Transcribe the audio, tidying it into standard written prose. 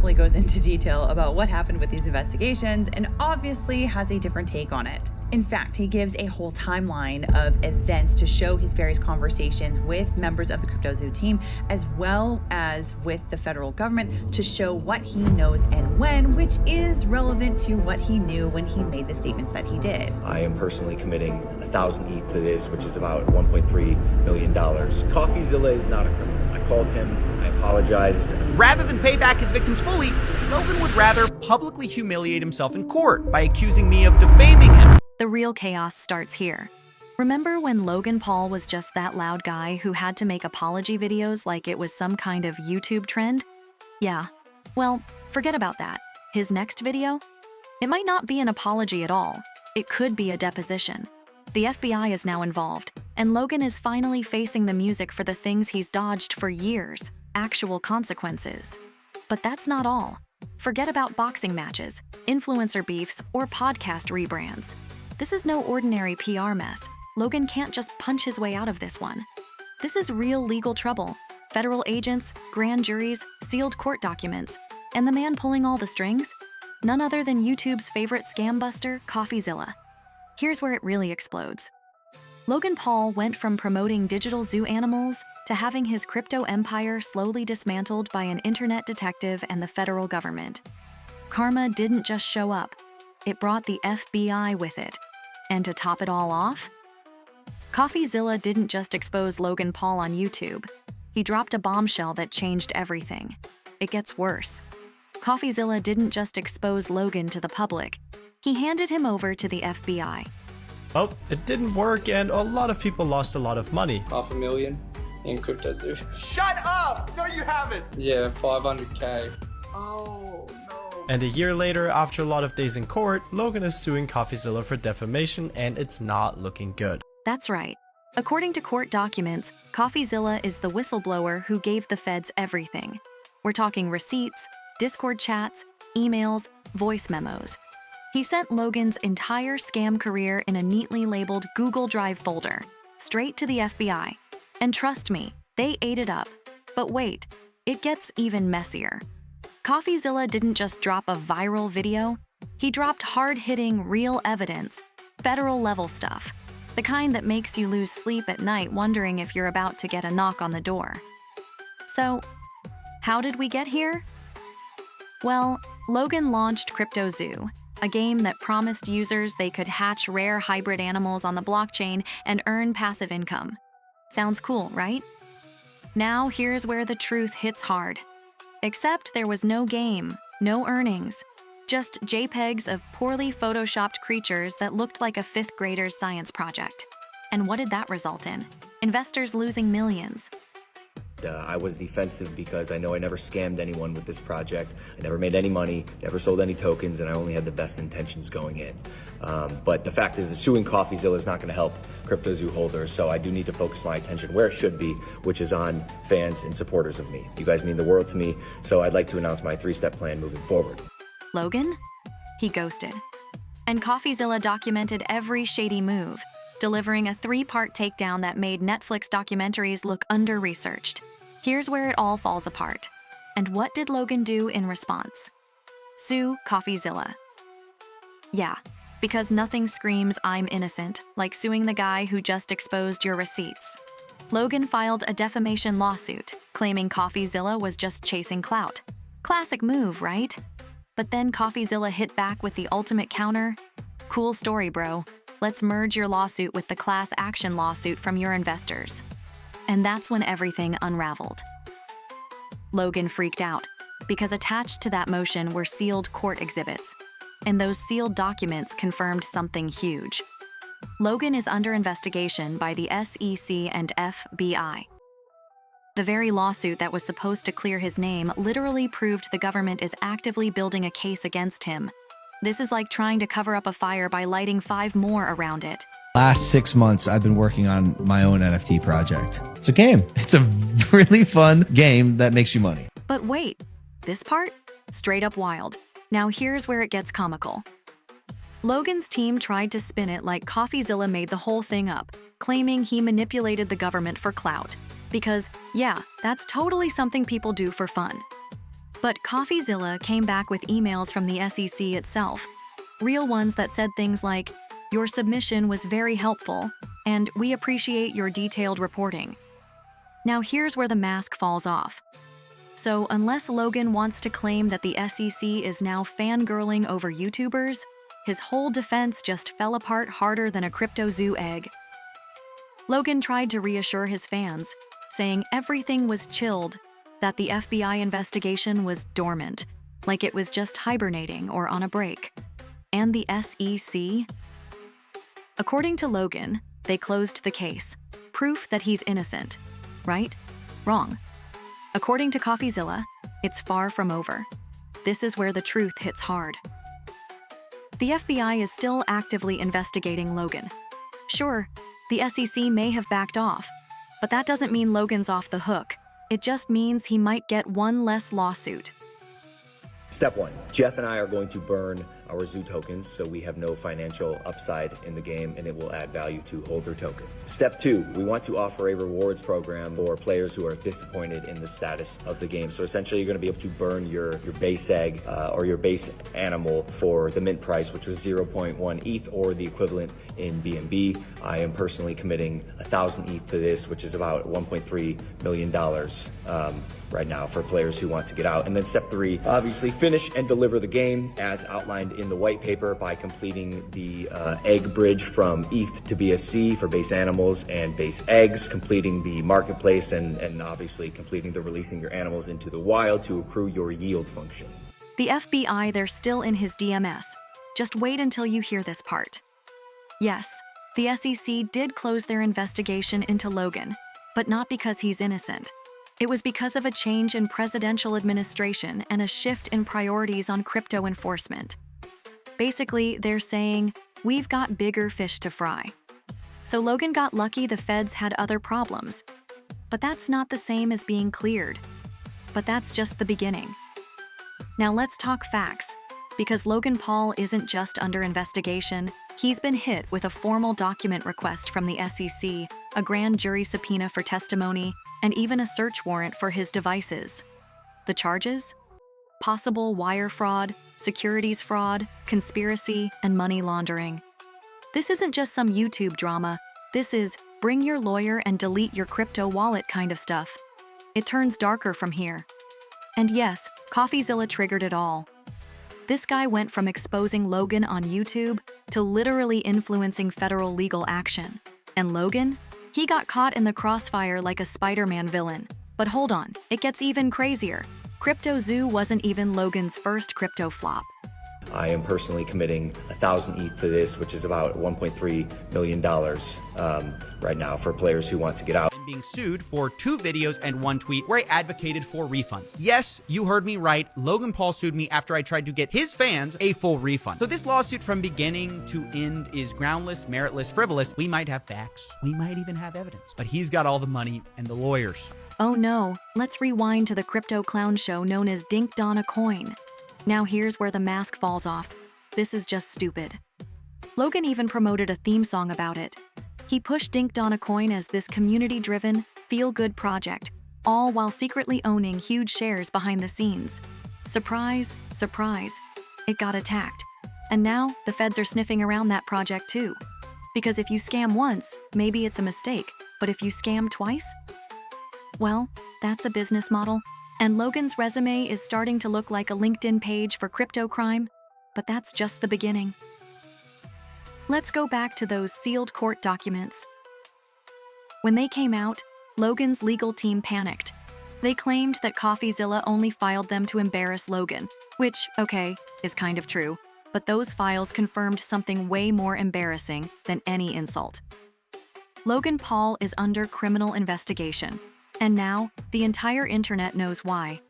happily goes into detail about what happened with these investigations and obviously has a different take on it. In fact, he gives a whole timeline of events to show his various conversations with members of the CryptoZoo team, as well as with the federal government, to show what he knows and when, which is relevant to what he knew when he made the statements that he did. I am personally committing 1,000 ETH to this, which is about $1.3 million. CoffeeZilla is not a criminal. I called him, I apologized. Rather than pay back his victims fully, Logan would rather publicly humiliate himself in court by accusing me of defaming him. The real chaos starts here. Remember when Logan Paul was just that loud guy who had to make apology videos like it was some kind of YouTube trend? Yeah. Well, forget about that. His next video? It might not be an apology at all. It could be a deposition. The FBI is now involved, and Logan is finally facing the music for the things he's dodged for years, actual consequences. But that's not all. Forget about boxing matches, influencer beefs, or podcast rebrands. This is no ordinary PR mess. Logan can't just punch his way out of this one. This is real legal trouble. Federal agents, grand juries, sealed court documents. And the man pulling all the strings? None other than YouTube's favorite scam buster, CoffeeZilla. Here's where it really explodes. Logan Paul went from promoting digital zoo animals to having his crypto empire slowly dismantled by an internet detective and the federal government. Karma didn't just show up. It brought the FBI with it. And to top it all off, CoffeeZilla didn't just expose Logan Paul on YouTube. He dropped a bombshell that changed everything. It gets worse. CoffeeZilla didn't just expose Logan to the public. He handed him over to the FBI. Well, it didn't work and a lot of people lost a lot of money. $500,000 in CryptoZoo. Shut up! No, you haven't! Yeah, 500K. Oh, no. And a year later, after a lot of days in court, Logan is suing CoffeeZilla for defamation and it's not looking good. That's right. According to court documents, CoffeeZilla is the whistleblower who gave the feds everything. We're talking receipts, Discord chats, emails, voice memos. He sent Logan's entire scam career in a neatly labeled Google Drive folder, straight to the FBI. And trust me, they ate it up. But wait, it gets even messier. CoffeeZilla didn't just drop a viral video, he dropped hard-hitting, real evidence, federal-level stuff, the kind that makes you lose sleep at night wondering if you're about to get a knock on the door. So, how did we get here? Well, Logan launched CryptoZoo, a game that promised users they could hatch rare hybrid animals on the blockchain and earn passive income. Sounds cool, right? Now here's where the truth hits hard. Except there was no game, no earnings, just JPEGs of poorly photoshopped creatures that looked like a fifth grader's science project. And what did that result in? Investors losing millions. I was defensive because I know I never scammed anyone with this project. I never made any money, never sold any tokens, and I only had the best intentions going in. But the fact is that suing CoffeeZilla is not going to help CryptoZoo holders, so I do need to focus my attention where it should be, which is on fans and supporters of me. You guys mean the world to me, so I'd like to announce my 3-step plan moving forward. Logan? He ghosted. And CoffeeZilla documented every shady move, delivering a 3-part takedown that made Netflix documentaries look under-researched. Here's where it all falls apart. And what did Logan do in response? Sue CoffeeZilla. Yeah, because nothing screams I'm innocent like suing the guy who just exposed your receipts. Logan filed a defamation lawsuit, claiming CoffeeZilla was just chasing clout. Classic move, right? But then CoffeeZilla hit back with the ultimate counter. Cool story, bro. Let's merge your lawsuit with the class action lawsuit from your investors. And that's when everything unraveled. Logan freaked out, because attached to that motion were sealed court exhibits. And those sealed documents confirmed something huge. Logan is under investigation by the SEC and FBI. The very lawsuit that was supposed to clear his name literally proved the government is actively building a case against him. This is like trying to cover up a fire by lighting 5 more around it. Last 6 months, I've been working on my own NFT project. It's a game. It's a really fun game that makes you money. But wait, this part? Straight up wild. Now here's where it gets comical. Logan's team tried to spin it like CoffeeZilla made the whole thing up, claiming he manipulated the government for clout. Because, yeah, that's totally something people do for fun. But CoffeeZilla came back with emails from the SEC itself. Real ones that said things like, "Your submission was very helpful, and we appreciate your detailed reporting." Now here's where the mask falls off. So unless Logan wants to claim that the SEC is now fangirling over YouTubers, his whole defense just fell apart harder than a crypto zoo egg. Logan tried to reassure his fans, saying everything was chilled, that the FBI investigation was dormant, like it was just hibernating or on a break. And the SEC? According to Logan, they closed the case. Proof that he's innocent. Right? Wrong. According to CoffeeZilla, it's far from over. This is where the truth hits hard. The FBI is still actively investigating Logan. Sure, the SEC may have backed off, but that doesn't mean Logan's off the hook. It just means he might get one less lawsuit. Step 1, Jeff and I are going to burn our zoo tokens so we have no financial upside in the game and it will add value to holder tokens. Step 2, we want to offer a rewards program for players who are disappointed in the status of the game. So essentially you're going to be able to burn your base egg or your base animal for the mint price, which was 0.1 ETH or the equivalent in BNB. I am personally committing 1,000 ETH to this, which is about $1.3 million right now for players who want to get out. And then step 3, obviously finish and deliver the game as outlined in the white paper by completing the egg bridge from ETH to BSC for base animals and base eggs, completing the marketplace, and obviously completing the releasing your animals into the wild to accrue your yield function. The FBI, they're still in his DMS. Just wait until you hear this part. Yes, the SEC did close their investigation into Logan, but not because he's innocent. It was because of a change in presidential administration and a shift in priorities on crypto enforcement. Basically, they're saying, we've got bigger fish to fry. So Logan got lucky the feds had other problems. But that's not the same as being cleared. But that's just the beginning. Now let's talk facts, because Logan Paul isn't just under investigation, he's been hit with a formal document request from the SEC, a grand jury subpoena for testimony, and even a search warrant for his devices. The charges? Possible wire fraud, securities fraud, conspiracy, and money laundering. This isn't just some YouTube drama. This is bring your lawyer and delete your crypto wallet kind of stuff. It turns darker from here. And yes, CoffeeZilla triggered it all. This guy went from exposing Logan on YouTube to literally influencing federal legal action. And Logan? He got caught in the crossfire like a Spider-Man villain. But hold on, it gets even crazier. Crypto Zoo wasn't even Logan's first crypto flop. I am personally committing 1,000 ETH to this, which is about $1.3 million right now for players who want to get out. Being sued for 2 videos and 1 tweet where I advocated for refunds. Yes, you heard me right. Logan Paul sued me after I tried to get his fans a full refund. So this lawsuit from beginning to end is groundless, meritless, frivolous. We might have facts. We might even have evidence. But he's got all the money and the lawyers. Oh no, let's rewind to the crypto clown show known as Dink Don a Coin. Now here's where the mask falls off. This is just stupid. Logan even promoted a theme song about it. He pushed Dink Don a Coin as this community-driven, feel-good project, all while secretly owning huge shares behind the scenes. Surprise, surprise, it got attacked. And now, the feds are sniffing around that project too. Because if you scam once, maybe it's a mistake, but if you scam twice? Well, that's a business model, and Logan's resume is starting to look like a LinkedIn page for crypto crime, but that's just the beginning. Let's go back to those sealed court documents. When they came out, Logan's legal team panicked. They claimed that CoffeeZilla only filed them to embarrass Logan, which, okay, is kind of true, but those files confirmed something way more embarrassing than any insult. Logan Paul is under criminal investigation, and now the entire internet knows why.